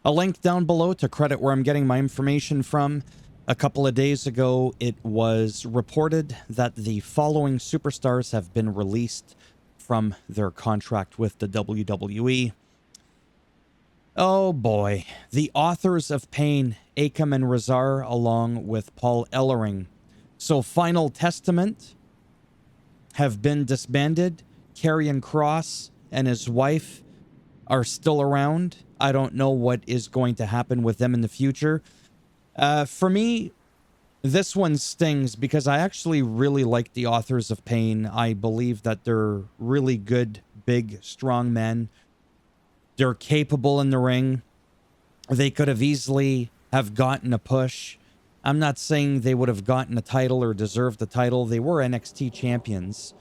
A link down below to credit where I'm getting my information from. A couple of days ago, it was reported that the following superstars have been released from their contract with the WWE. Oh boy. The authors of Pain, Akam and Rezar, along with Paul Ellering. So Final Testament have been disbanded. Karrion Kross and his wife are still around. I don't know what is going to happen with them in the future. For me, this one stings because I actually really like the authors of Pain. I believe that they're really good, big, strong men. They're capable in the ring. They could have easily have gotten a push. I'm not saying they would have gotten a title or deserved the title. They were NXT champions.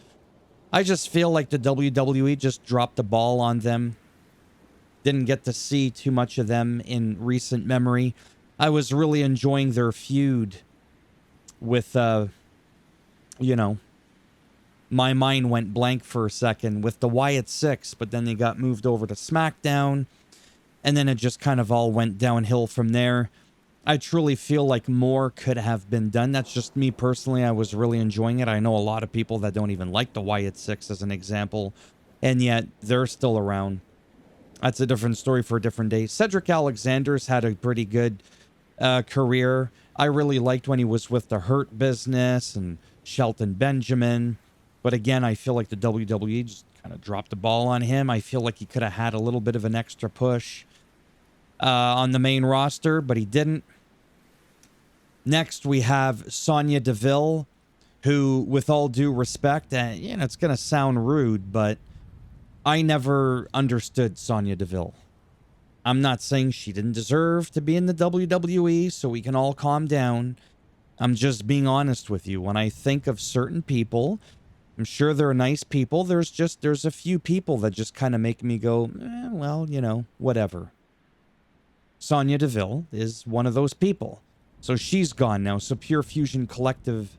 I just feel like the WWE just dropped the ball on them. Didn't get to see too much of them in recent memory. I was really enjoying their feud with, my mind went blank for a second with the Wyatt Six, but then they got moved over to SmackDown, and then it just kind of all went downhill from there. I truly feel like more could have been done. That's just me personally. I was really enjoying it. I know a lot of people that don't even like the Wyatt Six as an example, and yet they're still around. That's a different story for a different day. Cedric Alexander's had a pretty good career. I really liked when he was with the Hurt Business and Shelton Benjamin. But again, I feel like the WWE just kind of dropped the ball on him. I feel like he could have had a little bit of an extra push on the main roster, but he didn't. Next, we have Sonya Deville, who, with all due respect, and it's going to sound rude, but I never understood Sonya Deville. I'm not saying she didn't deserve to be in the WWE, so we can all calm down. I'm just being honest with you. When I think of certain people, I'm sure they're nice people. There's a few people that just kind of make me go, well, whatever. Sonya Deville is one of those people. So she's gone now. So Pure Fusion Collective,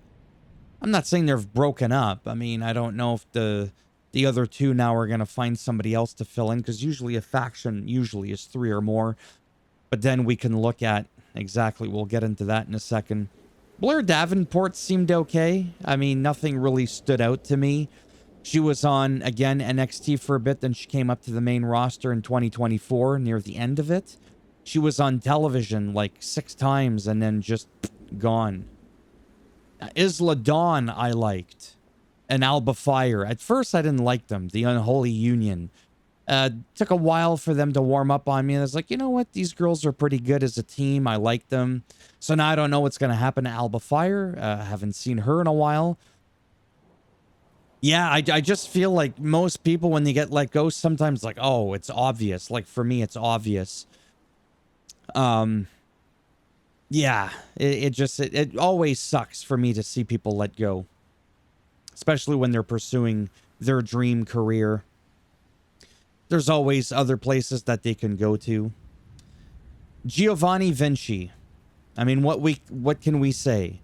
I'm not saying they've broken up. I mean, I don't know if the other two now are going to find somebody else to fill in, because usually a faction usually is 3 or more. But then we can look at exactly, we'll get into that in a second. Blair Davenport seemed okay. I mean, nothing really stood out to me. She was on, again, NXT for a bit, then she came up to the main roster in 2024, near the end of it. She was on television like 6 times and then just gone. Isla Dawn I liked. And Alba Fire. At first, I didn't like them. The Unholy Union. Took a while for them to warm up on me. And I was like, you know what? These girls are pretty good as a team. I like them. So now I don't know what's going to happen to Alba Fire. I haven't seen her in a while. Yeah, I just feel like most people, when they get let go, sometimes like, oh, it's obvious. Like, for me, it's obvious. Yeah, it always sucks for me to see people let go. Especially when they're pursuing their dream career. There's always other places that they can go to. Giovanni Vinci. I mean, what can we say?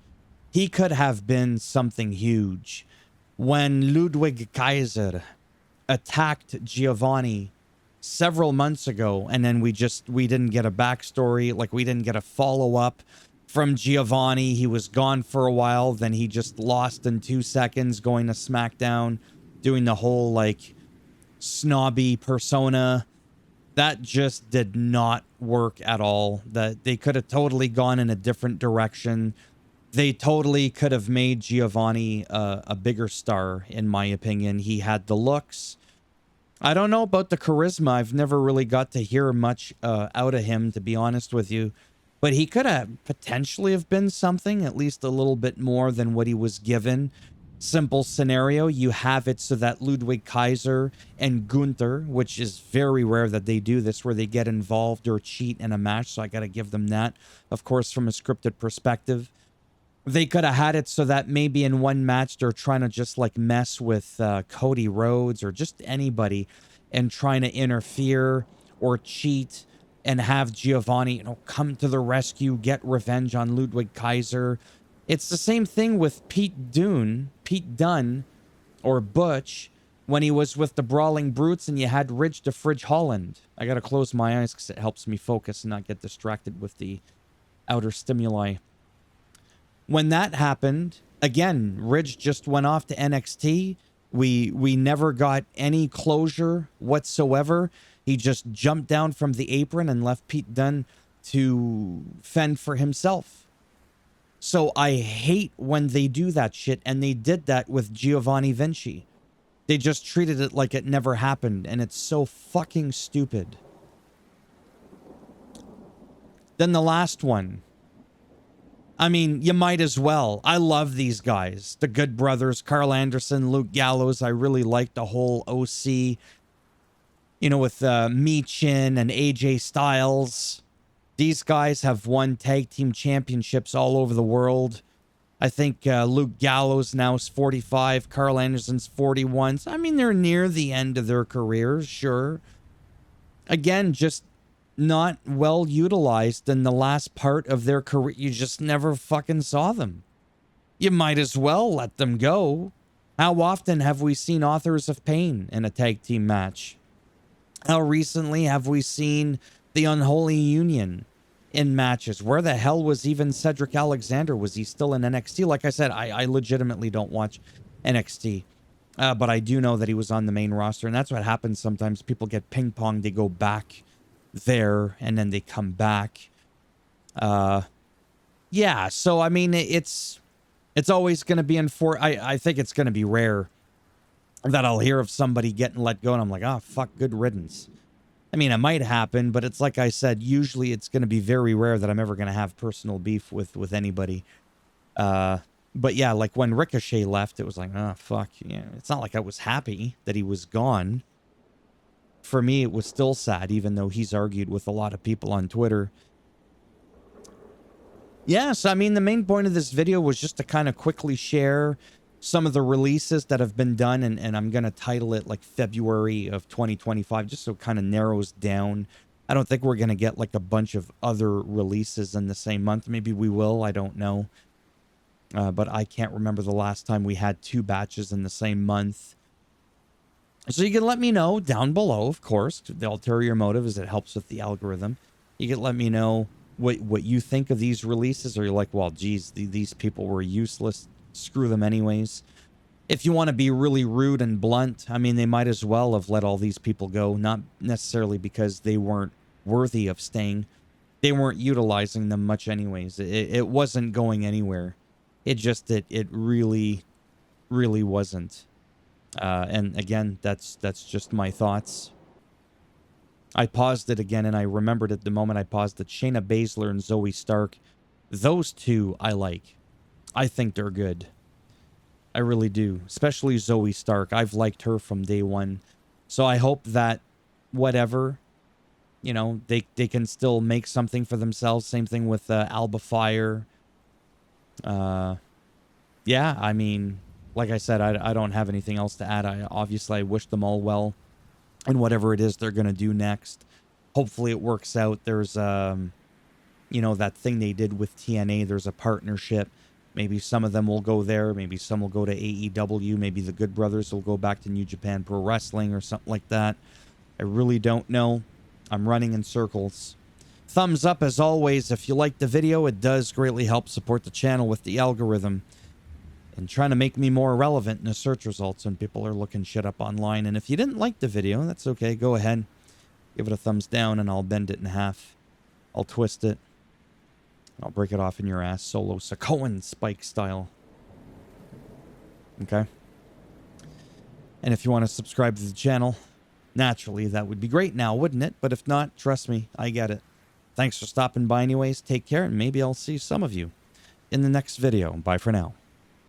He could have been something huge. When Ludwig Kaiser attacked Giovanni several months ago, and then we didn't get a backstory, like we didn't get a follow-up from Giovanni. He was gone for a while, then he just lost in 2 seconds, going to SmackDown, doing the whole like snobby persona. That just did not work at all. That they could have totally gone in a different direction. They totally could have made Giovanni a bigger star, in my opinion. He had the looks. I don't know about the charisma. I've never really got to hear much out of him, to be honest with you. But he could have potentially have been something, at least a little bit more than what he was given. Simple scenario, you have it so that Ludwig Kaiser and Gunther, which is very rare that they do this, where they get involved or cheat in a match, so I got to give them that, of course, from a scripted perspective. They could have had it so that maybe in one match they're trying to just like mess with Cody Rhodes or just anybody and trying to interfere or cheat and have Giovanni, come to the rescue, get revenge on Ludwig Kaiser. It's the same thing with Pete Dunne, or Butch, when he was with the Brawling Brutes and you had Ridge to Fridge Holland. I gotta close my eyes because it helps me focus and not get distracted with the outer stimuli. When that happened, again, Ridge just went off to NXT. We never got any closure whatsoever. He just jumped down from the apron and left Pete Dunne to fend for himself. So I hate when they do that shit, and they did that with Giovanni Vinci. They just treated it like it never happened, and it's so fucking stupid. Then the last one. I mean, you might as well. I love these guys. The Good Brothers, Karl Anderson, Luke Gallows. I really like the whole OC, you know, with Michin and AJ Styles. These guys have won tag team championships all over the world. I think Luke Gallows now is 45. Karl Anderson's 41. So, I mean, they're near the end of their careers, sure. Again, just not well utilized in the last part of their career. You just never fucking saw them. You might as well let them go. How often have we seen Authors of Pain in a tag team match? How recently have we seen the Unholy Union in matches? Where the hell was even Cedric Alexander? Was he still in NXT? Like I said, I legitimately don't watch NXT. But I do know that he was on the main roster. And that's what happens sometimes. People get ping-ponged. They go back there and then they come back. Yeah, so I mean, it's always going to be I think it's going to be rare that I'll hear of somebody getting let go and I'm like, oh, fuck, good riddance. I mean, it might happen, but it's like I said, usually it's going to be very rare that I'm ever going to have personal beef with anybody. But yeah, like when Ricochet left, it was like, oh, fuck. Yeah, it's not like I was happy that he was gone. For me, it was still sad, even though he's argued with a lot of people on Twitter. Yes, I mean, the main point of this video was just to kind of quickly share some of the releases that have been done, and I'm going to title it like February of 2025, just so it kind of narrows down. I don't think we're going to get like a bunch of other releases in the same month. Maybe we will, I don't know. But I can't remember the last time we had 2 batches in the same month. So you can let me know down below, of course. The ulterior motive is it helps with the algorithm. You can let me know what you think of these releases, or you're like, well, geez, these people were useless. Screw them anyways. If you want to be really rude and blunt, I mean, they might as well have let all these people go. Not necessarily because they weren't worthy of staying. They weren't utilizing them much anyways. It wasn't going anywhere. It really, really wasn't. And again, that's just my thoughts. I paused it again, and I remembered at the moment I paused that Shayna Baszler and Zoe Stark, those two I like. I think they're good. I really do. Especially Zoe Stark. I've liked her from day one. So I hope that whatever, you know, they can still make something for themselves. Same thing with Alba Fire. Yeah, I mean, like I said, I don't have anything else to add. Obviously, I wish them all well in whatever it is they're going to do next. Hopefully it works out. There's, you know, that thing they did with TNA. There's a partnership. Maybe some of them will go there. Maybe some will go to AEW. Maybe the Good Brothers will go back to New Japan Pro Wrestling or something like that. I really don't know. I'm running in circles. Thumbs up as always if you like the video. It does greatly help support the channel with the algorithm and trying to make me more relevant in the search results when people are looking shit up online. And if you didn't like the video, that's okay. Go ahead. Give it a thumbs down and I'll bend it in half. I'll twist it. I'll break it off in your ass, Solo Sokoan Spike style. Okay? And if you want to subscribe to the channel, naturally, that would be great now, wouldn't it? But if not, trust me, I get it. Thanks for stopping by anyways. Take care, and maybe I'll see some of you in the next video. Bye for now.